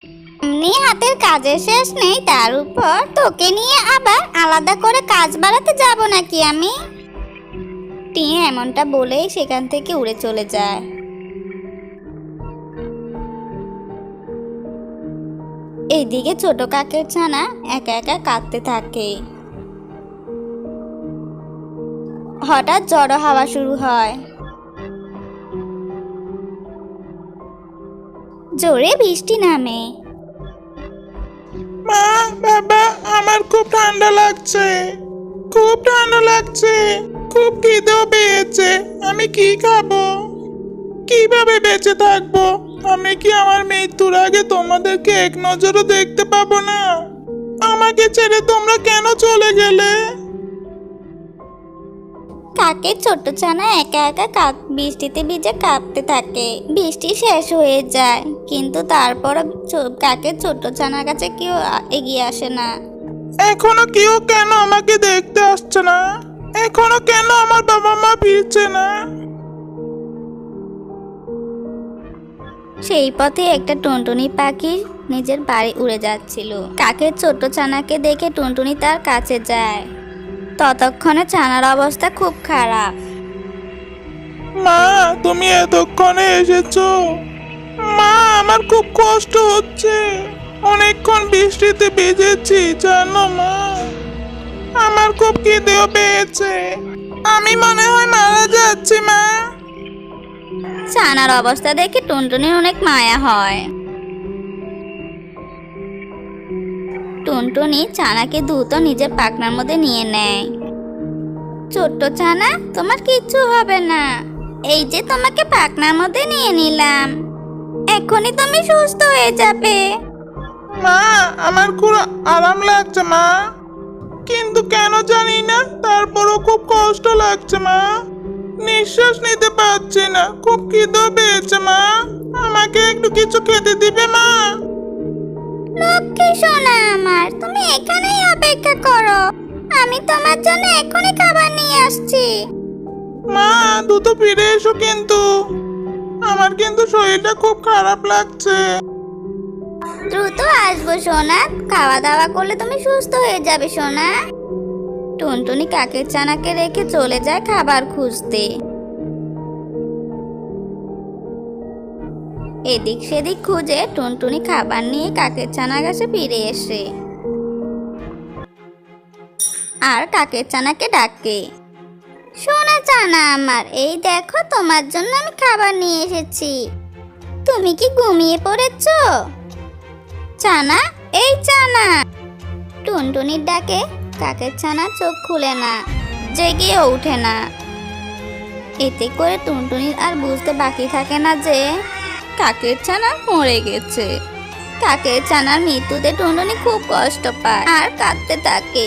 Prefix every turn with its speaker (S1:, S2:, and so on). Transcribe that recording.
S1: এমনি হাতের কাজের শেষ নেই, তার উপর তোকে নিয়ে আবার আলাদা করে কাজ বাড়াতে যাব নাকি আমি? টিয়া এমনটা বলেই সেখান থেকে উড়ে চলে যায়। এইদিকে ছোট কাকের ছানা একা একা কাঁদতে থাকে। হঠাৎ ঝড়ো হাওয়া শুরু হয়, জোরে বৃষ্টি নামে।
S2: মা, বাবা, আমার খুব ঠান্ডা লাগছে, খুব ঠান্ডা লাগছে, খুব খিদেও পেয়েছে। আমি কি খাবো? কিভাবে বেঁচে থাকবো? আমি কি আমার মৃত্যুর আগে তোমাদেরকে এক নজরও দেখতে পাবো না? আমাকে ছেড়ে তোমরা কেন চলে গেলে?
S1: কাকের ছোট্ট ছানা একা একা বৃষ্টিতে ভিজে কাঁপতে থাকে। বৃষ্টি শেষ হয়ে যায়, কিন্তু তারপর কাকের ছোট্ট ছানার কাছে কেউ এগিয়ে আসে না।
S2: এখনো কেউ কেন আমাকে দেখতে আসছে না? এখনো কেন আমার বাবা মা ফিরছে না?
S1: সেই পথে একটা টুনটুনি পাখি নিজের বাড়ি উড়ে যাচ্ছিল। কাকের ছোট্ট ছানাকে দেখে টুনটুনি তার কাছে যায়। ততক্ষণে ছানার অবস্থা খুব খারাপ।
S2: মা, তুমি এতক্ষণে এসেছো? মা, আমার খুব কষ্ট হচ্ছে, অনেকক্ষণ বৃষ্টিতে ভিজেছি জানো মা। আমার খুব খিদেও পেয়েছে, আমি মনে হয় মারা যাচ্ছি মা।
S1: ছানার অবস্থা দেখে টুনটুনির অনেক মায়া হয়। টুনটুনি ছানাকে দ্রুত নিজের পাখনার মধ্যে নিয়ে নেয়। ছোট্ট ছানা, তোমার কিচ্ছু হবে না। এই যে তোমাকে পাখনার মধ্যে নিয়ে নিলাম, এখনই তুমি সুস্থ হয়ে যাবে।
S2: মা, আমার খুব আরাম লাগছে মা, কিন্তু কেন জানি না তারপরও খুব কষ্ট লাগছে মা। নিঃশ্বাস নিতে পারছি না, খুব খিদে পেয়েছে মা। আমাকে একটু কিছু খেতে দিবে মা?
S1: লক্ষ্মী সোনা আমার, তুমি এখানেই অপেক্ষা করো, আমি তোমার জন্য এখনই খাবার নিয়ে আসছি।
S2: মা, দ্রুত ফিরে এসো কিন্তু, আমার কিন্তু শরীরটা খুব খারাপ লাগছে।
S1: দ্রুত আসবো সোনা, খাওয়া দাওয়া করলে তুমি সুস্থ হয়ে যাবে সোনা। টুনটুনি কাকের ছানাকে রেখে চলে যায় খাবার খুঁজতে। এদিক সেদিক খুঁজে টুনটুনি খাবার নিয়ে কাকের ছানার কাছে ফিরে এসে আর কাকের ছানাকে ডাকে। সোনা ছানা আমার, এই দেখো তোমার জন্য আমি খাবার নিয়ে এসেছি, তুমি কি ঘুমিয়ে পড়েছো? ছানা, এই ছানা। টুনটুনির ডাকে কাকের ছানা চোখ খুলে না, জেগেও ওঠে না। এতে করে টুনটুনির আর বুঝতে বাকি থাকে না যে কাকের ছানা মরে গেছে। কাকের ছানার মৃত্যুতে টুনটুনি খুব কষ্ট পায় আর কাঁদতে থাকে।